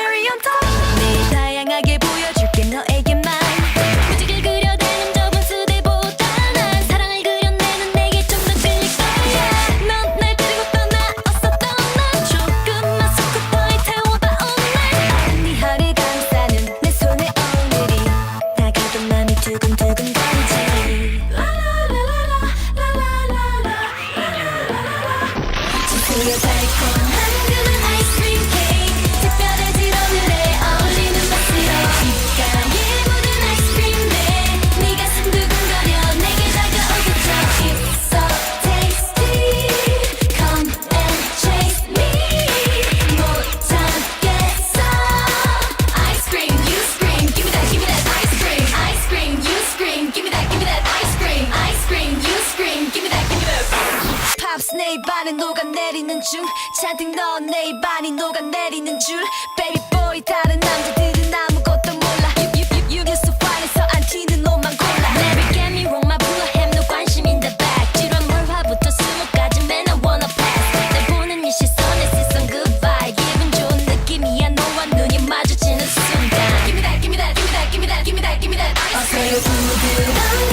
cherry on top. 내 다양하게 보여줄게 너에게만. 무지개 그려대는 좁은 수대보다 난 사랑을 그려내는 내게 좀 더 끌릴 거야. 넌 날 데리고 떠나 어서 떠나. 조금만 속구터에 태워봐 오늘. 네 허리 감싸는 내 손에 오늘이 다가도 맘이 두근두근 거리지. 지수여 달콤한 그만 아이스크림 케이크 특별해질 오늘에 어울리는 맛으로 입가에 묻은 아이스크림 내 네 가슴 두근거려 내게 다가오겠죠. It's so tasty come and chase me 못 참겠어. Ice cream you scream give me that ice cream. Ice cream you scream give me that ice cream. Ice cream you scream give me that 팝스 내 입안에 녹아내리는 중 잔뜩 넣은 내 입안이 녹아내리는 줄 Baby boy 다른 남자들은 아무것도 몰라 You so fine에서 안 튀는 옷만 골라 Never get me wrong my blue have no 관심 in the back 지루한 월화부터 수목까지 man I wanna pass 날 보는 이 시선에 시선 goodbye 기분 좋은 느낌이야 너와 눈이 마주치는 순간 Give me that give me that give me that give me that give me that give me that ice cream 어서 부드러운